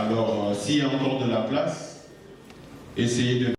Alors, s'il y a encore de la place, essayez de...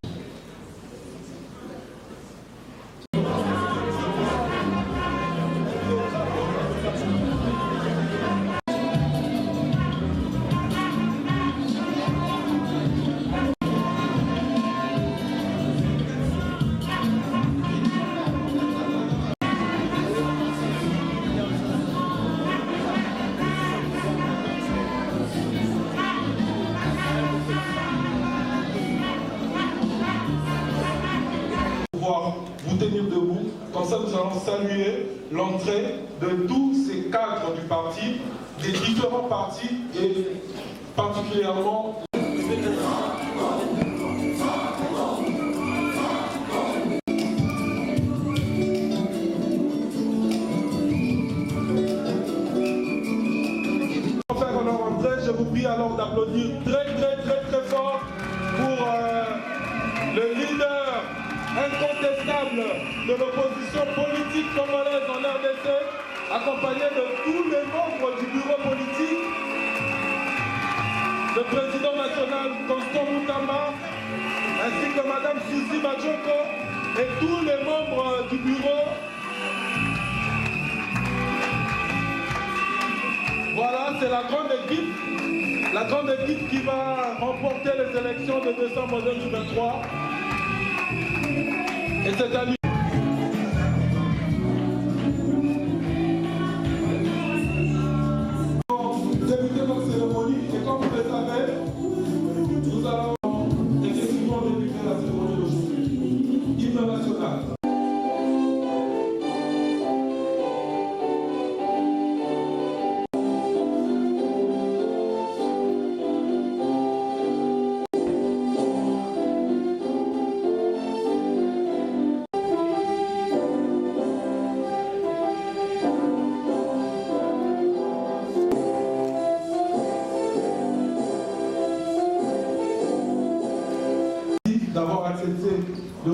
vous tenir debout, comme ça nous allons saluer l'entrée de tous ces cadres du parti, des différents partis et particulièrement... Pour faire leur entrée, je vous prie alors d'applaudir très fort pour le leader incontestable de l'opposition politique congolaise en RDC, accompagné de tous les membres du bureau politique, le président national Constant Moutamba, ainsi que Madame Suzy Bajoko et tous les membres du bureau. Voilà, c'est la grande équipe qui va remporter les élections de décembre 2023. Et c'est à lui. Débuter notre cérémonie et comme vous le savez, nous allons effectivement débuter la cérémonie d'aujourd'hui. Hymne national. D'avoir accepté de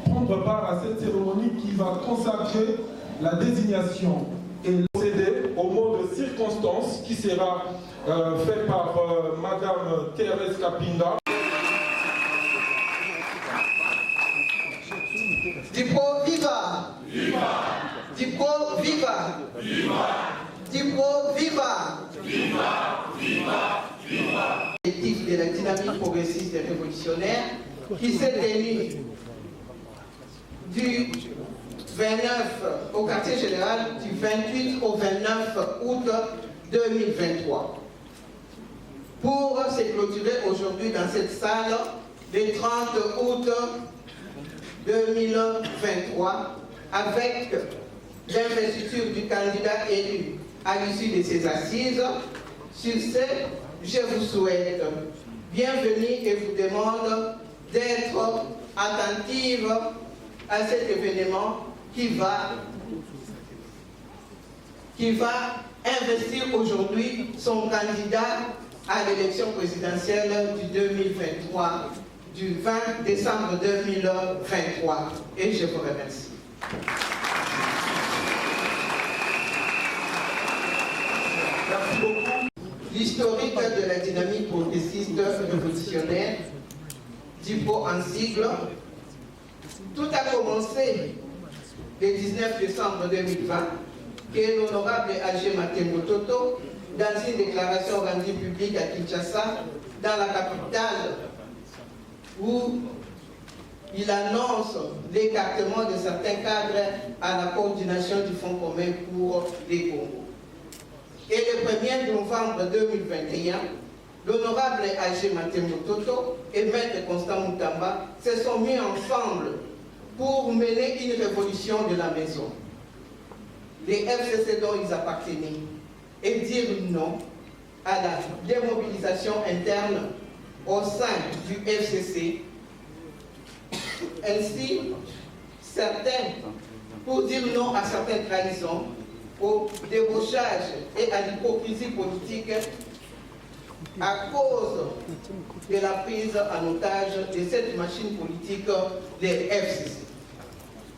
prendre part à cette cérémonie qui va consacrer la désignation et procéder au mot de circonstance qui sera fait par Madame Thérèse Kapinga. Dipro viva! Viva! Dipro viva! Viva! Dipro viva! Viva! Viva! Viva! De la dynamique progressiste et révolutionnaire qui s'est tenu du 29 au quartier général du 28 au 29 août 2023 pour se clôturer aujourd'hui dans cette salle le 30 août 2023 avec l'investiture du candidat élu à l'issue de ces assises. Sur ce, je vous souhaite bienvenue et vous demande d'être attentive à cet événement qui va investir aujourd'hui son candidat à l'élection présidentielle du 2023, du 20 décembre 2023. Et je vous remercie. Merci beaucoup. L'historique de la dynamique progressiste révolutionnaire, DIPO en sigle, tout a commencé le 19 décembre 2020, que l'honorable A.G. Matembo Toto, dans une déclaration rendue publique à Kinshasa, dans la capitale, où il annonce l'écartement de certains cadres à la coordination du Fonds commun pour les Congos. Et le 1er novembre 2021, l'honorable A.G. Matembo Toto et Maître Constant Moutamba se sont mis ensemble pour mener une révolution de la maison. Les FCC dont ils appartenaient et dire non à la démobilisation interne au sein du FCC. Ainsi, certains, pour dire non à certaines trahisons, au débauchage et à l'hypocrisie politique à cause de la prise en otage de cette machine politique des FCC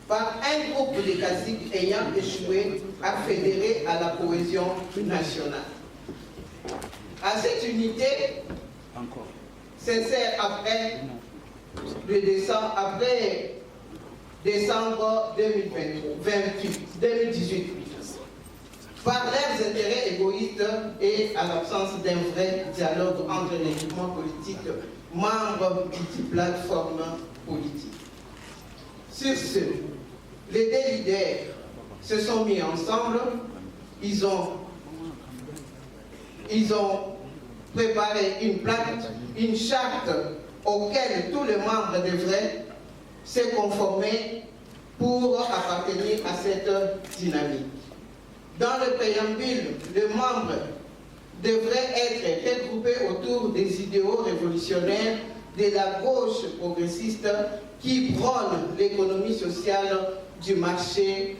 par un groupe de caciques ayant échoué à fédérer à la cohésion nationale. à cette unité sincère après décembre 2018, par leurs intérêts égoïstes et à l'absence d'un vrai dialogue entre les mouvements politiques membres de plateformes politiques. Sur ce, les deux leaders se sont mis ensemble, ils ont préparé une charte auquel tous les membres devraient se conformer pour appartenir à cette dynamique. Dans le préambule, les membres devraient être regroupés autour des idéaux révolutionnaires de la gauche progressiste qui prône l'économie sociale du marché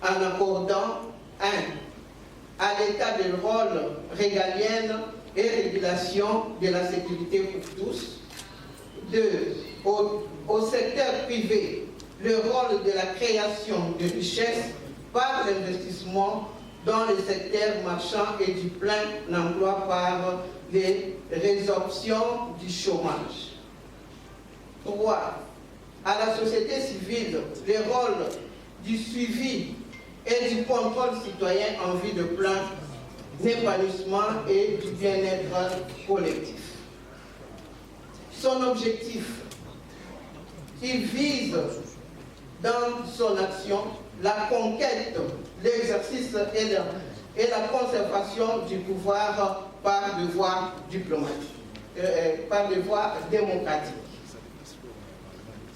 en accordant 1. à l'état de rôle régalien et régulation de la sécurité pour tous. 2. Au secteur privé, le rôle de la création de richesses par l'investissement dans le secteur marchand et du plein emploi par les résorptions du chômage. 3. À la société civile, le rôle du suivi et du contrôle citoyen en vue de plein épanouissement et du bien-être collectif. Son objectif, il vise dans son action la conquête, l'exercice et la conservation du pouvoir par des voies diplomatiques, par des voies démocratiques.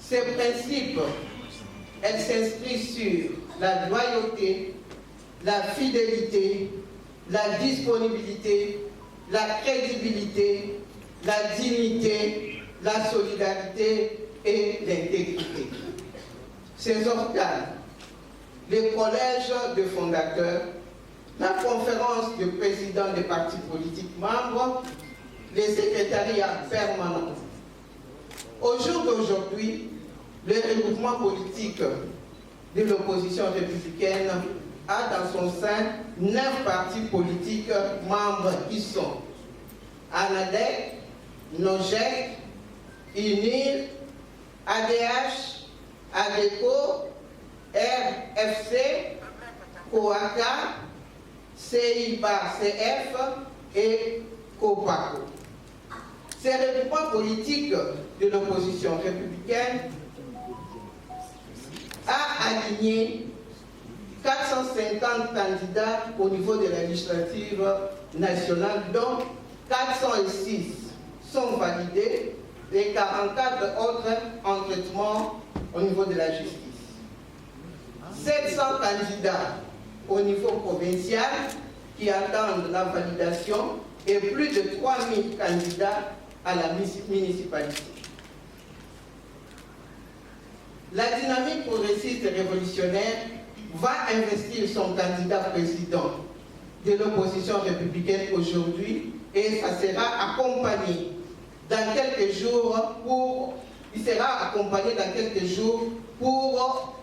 Ces principes, elles s'inscrivent sur la loyauté, la fidélité, la disponibilité, la crédibilité, la dignité, la solidarité et l'intégrité. Ces organes, les collèges de fondateurs, la conférence de présidents des partis politiques membres, les secrétariats permanents. Au jour d'aujourd'hui, le regroupement politique de l'opposition républicaine a dans son sein 9 partis politiques membres qui sont ANADEC, NOGEC, UNIL, ADH, ADECO, RFC, COACA, CIBA-CF et COPACO. Ces regroupements politiques de l'opposition républicaine a aligné 450 candidats au niveau de la législative nationale, dont 406 sont validés et 44 autres en traitement au niveau de la justice. 700 candidats au niveau provincial qui attendent la validation et plus de 3000 candidats à la municipalité. La dynamique progressiste et révolutionnaire va investir son candidat président de l'opposition républicaine aujourd'hui et ça sera accompagné dans quelques jours pour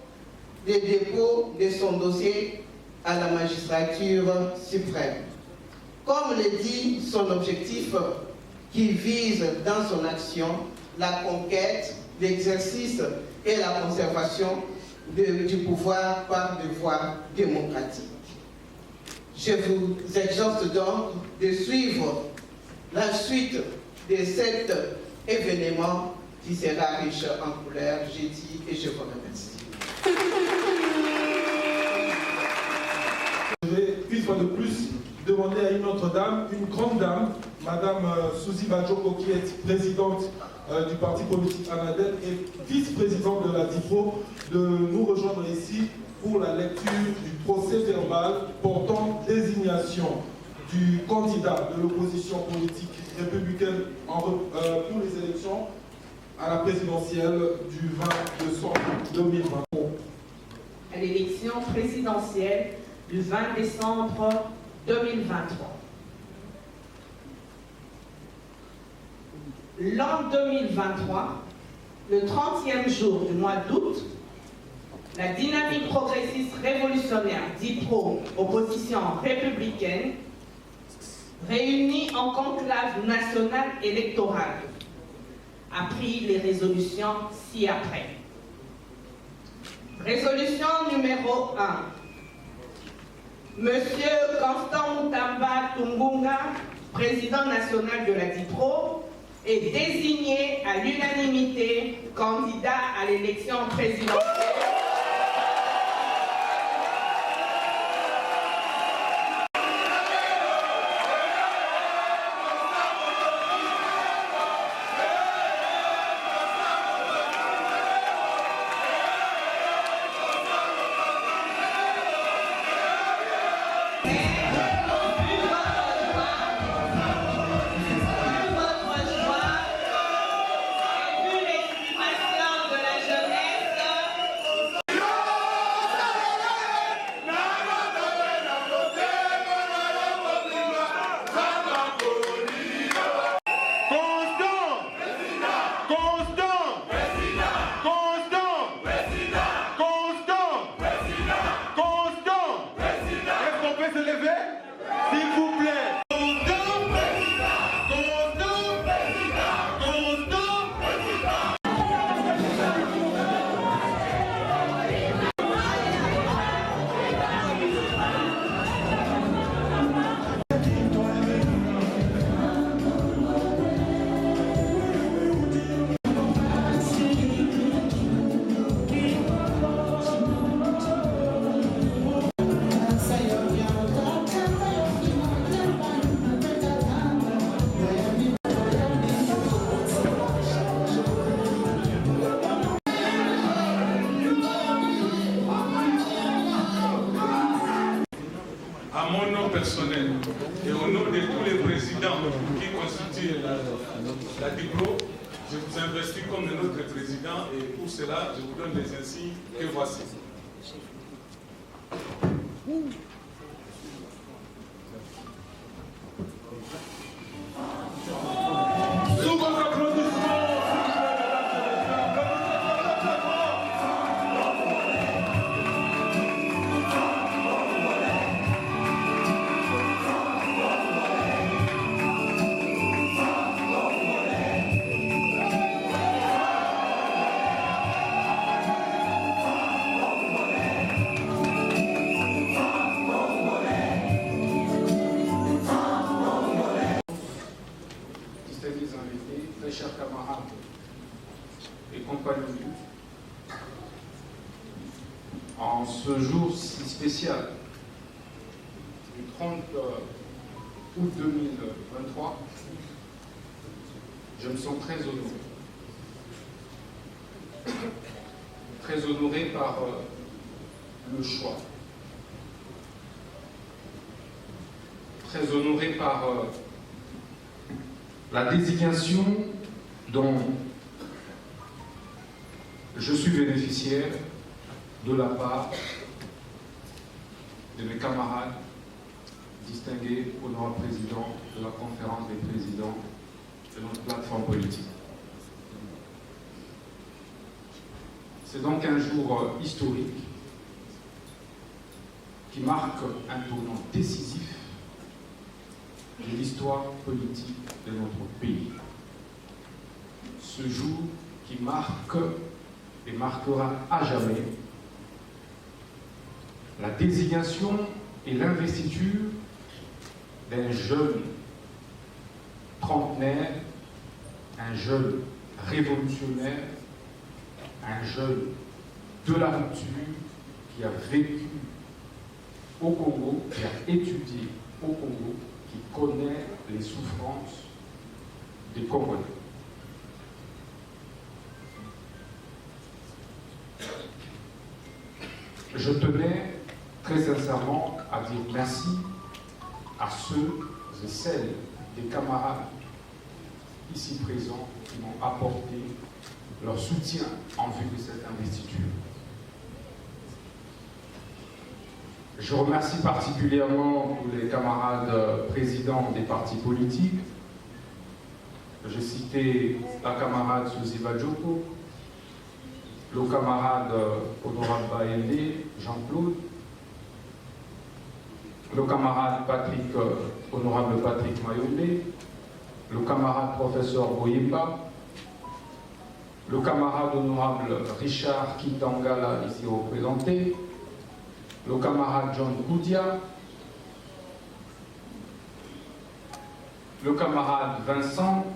le dépôt de son dossier à la magistrature suprême. Comme le dit son objectif, qui vise dans son action la conquête, l'exercice et la conservation du pouvoir par des voies démocratiques. Je vous exhorte donc de suivre la suite de cet événement qui sera riche en couleurs. J'ai dit et je vous remercie. Je vais une fois de plus demander à une autre dame, une grande dame, Madame Suzy Bajoko, qui est présidente du parti politique ANADEC et vice-présidente de la DIPO, de nous rejoindre ici pour la lecture du procès verbal portant désignation du candidat de l'opposition politique républicaine pour les élections à la présidentielle du 20 décembre 2020. À l'élection présidentielle du 20 décembre 2023. L'an 2023, le 30e jour du mois d'août, la dynamique progressiste révolutionnaire DIPRO, opposition républicaine, réunis en conclave national électoral, a pris les résolutions ci-après. Résolution numéro 1. Monsieur Constant Moutamba Tungunga, président national de la DIPRO, est désigné à l'unanimité candidat à l'élection présidentielle. À mon nom personnel et au nom de tous les présidents qui constituent la DIPRO, je vous investis comme notre président et pour cela, je vous donne les insignes que voici. Sous vos applaudissements, distingués invités, très chers camarades et compagnons, en ce jour si spécial du 30 août 2023, je me sens très honoré par le choix, très honoré par la désignation dont je suis bénéficiaire de la part de mes camarades distingués, honorables présidents de la conférence des présidents de notre plateforme politique. C'est donc un jour historique qui marque un tournant décisif de l'histoire politique de notre pays. Ce jour qui marque et marquera à jamais la désignation et l'investiture d'un jeune trentenaire, un jeune révolutionnaire, un jeune de la rupture qui a vécu au Congo, qui a étudié au Congo, qui connaît les souffrances des Congolais. Je tenais très sincèrement à dire merci à ceux et celles des camarades ici présents qui m'ont apporté leur soutien en vue de cette investiture. Je remercie particulièrement tous les camarades présidents des partis politiques. J'ai cité la camarade Suzy Badjoko, le camarade honorable Baende, Jean-Claude, le camarade Patrick honorable Patrick Mayombe, le camarade professeur Boyemba, le camarade honorable Richard Kitangala, ici représenté, le camarade John Koudia, le camarade Vincent,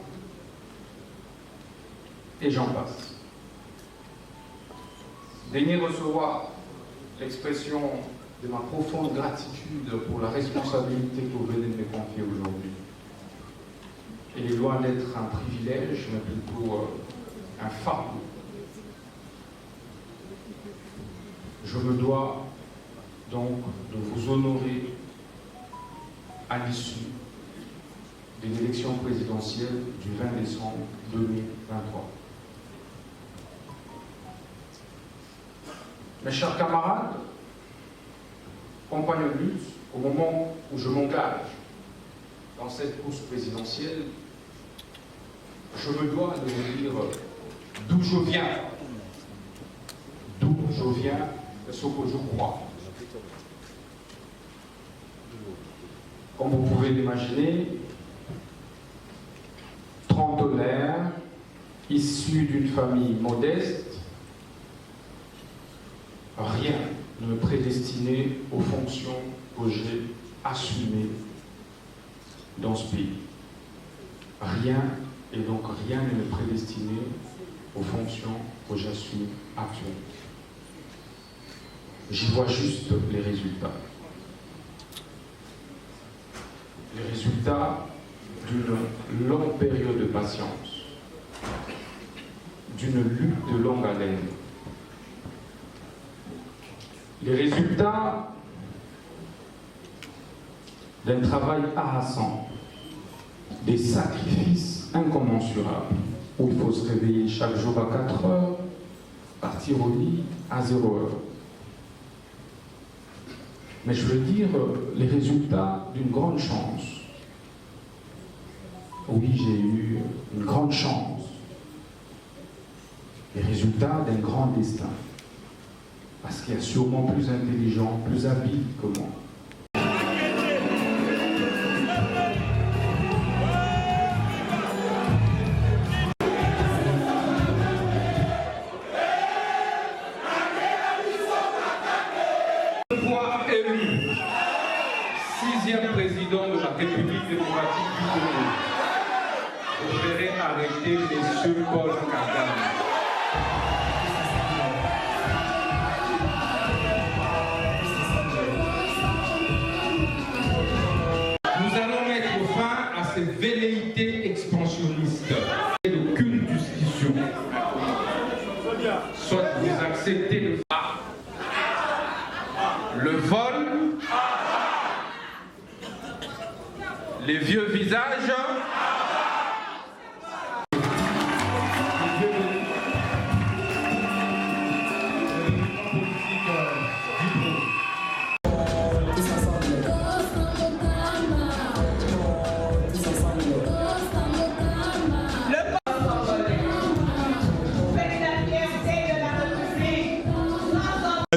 et j'en passe. Daignez recevoir l'expression de ma profonde gratitude pour la responsabilité que vous venez de me confier aujourd'hui. Elle est loin d'être un privilège, mais plutôt un fardeau. Je me dois donc de vous honorer à l'issue d'une élection présidentielle du 20 décembre 2023. Mes chers camarades, compagnons de lutte, au moment où je m'engage dans cette course présidentielle, je me dois de vous dire d'où je viens et ce que je crois. Comme vous pouvez l'imaginer, trentenaire, issu d'une famille modeste, rien ne me prédestinait aux fonctions que j'ai assumées dans ce pays. Rien, et donc rien ne me prédestinait aux fonctions que j'assume actuellement. J'y vois juste les résultats. Les résultats d'une longue période de patience, d'une lutte de longue haleine. Les résultats d'un travail harassant, des sacrifices incommensurables, où il faut se réveiller chaque jour à 4 heures, partir au lit à 0 heure. Mais je veux dire les résultats d'une grande chance. Oui, j'ai eu une grande chance. Les résultats d'un grand destin. Parce qu'il y a sûrement plus intelligent, plus habile que moi. Fois élu 6e président de la République démocratique du Congo, je ferai arrêter M. Paul Kagame. Nous allons mettre fin à ces velléités expansionnistes et d'aucune discussion. Soit vous acceptez le vol, les vieux visages,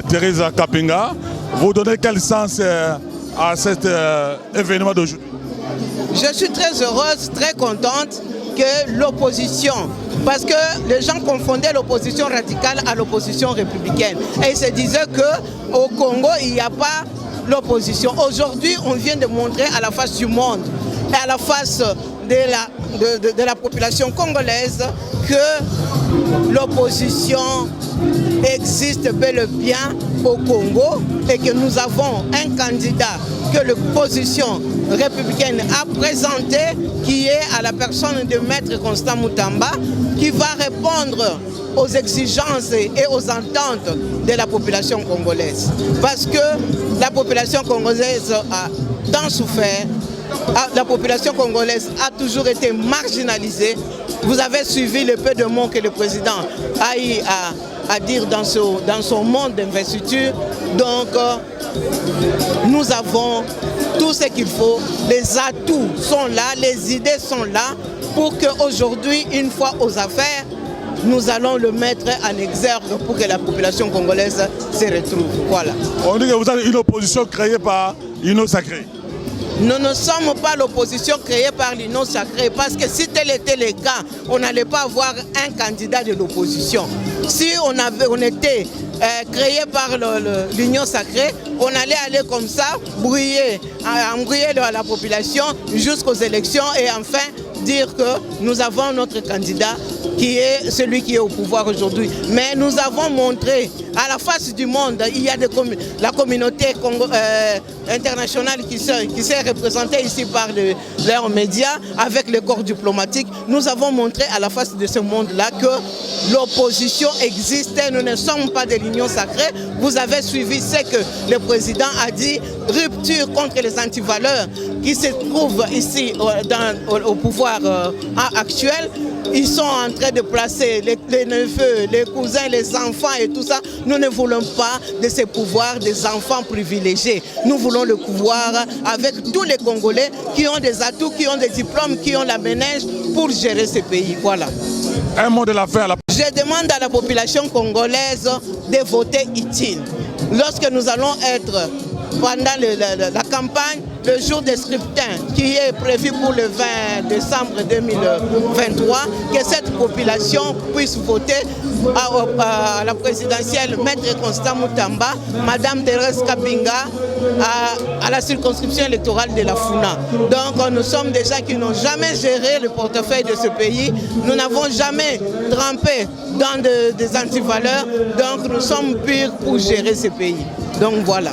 Teresa Kapinga, vous donnez quel sens à cet événement d'aujourd'hui? Je suis très heureuse, très contente que l'opposition, parce que les gens confondaient l'opposition radicale à l'opposition républicaine. Et ils se disaient qu'au Congo, il n'y a pas l'opposition. Aujourd'hui, on vient de montrer à la face du monde et à la face de la population congolaise que l'opposition existe bel et bien au Congo et que nous avons un candidat que l'opposition républicaine a présenté, qui est à la personne de Maître Constant Moutamba, qui va répondre aux exigences et aux attentes de la population congolaise. Parce que la population congolaise a tant souffert, la population congolaise a toujours été marginalisée. Vous avez suivi le peu de mots que le président a eu à dire dans son monde d'investiture. Donc, nous avons tout ce qu'il faut. Les atouts sont là, les idées sont là pour qu'aujourd'hui, une fois aux affaires, nous allons le mettre en exergue pour que la population congolaise se retrouve. Voilà. On dit que vous avez une opposition créée par Inno Sacré. Nous ne sommes pas l'opposition créée par l'Union sacrée, parce que si tel était le cas, on n'allait pas avoir un candidat de l'opposition. Si on était créé par l'Union sacrée, on allait aller comme ça, embrouiller la population jusqu'aux élections et enfin dire que nous avons notre candidat qui est celui qui est au pouvoir aujourd'hui. Mais nous avons montré à la face du monde, il y a la communauté internationale qui s'est représentée ici par leurs médias avec le corps diplomatique. Nous avons montré à la face de ce monde-là que l'opposition existe. Nous ne sommes pas de l'Union sacrée. Vous avez suivi ce que le président a dit, rupture contre les antivaleurs qui se trouvent ici au pouvoir actuel. Ils sont en train de placer les neveux, les cousins, les enfants et tout ça. Nous ne voulons pas de ces pouvoirs des enfants privilégiés. Nous voulons le pouvoir avec tous les Congolais qui ont des atouts, qui ont des diplômes, qui ont la ménage pour gérer ce pays. Voilà. Un mot de la fin. Je demande à la population congolaise de voter utile. Lorsque nous allons être pendant la campagne, le jour des scrutins qui est prévu pour le 20 décembre 2023, que cette population puisse voter à la présidentielle Maître Constant Moutamba, Madame Thérèse Kabinga, à la circonscription électorale de la Funa. Donc nous sommes des gens qui n'ont jamais géré le portefeuille de ce pays, nous n'avons jamais trempé dans des antivaleurs, donc nous sommes purs pour gérer ce pays. Donc voilà.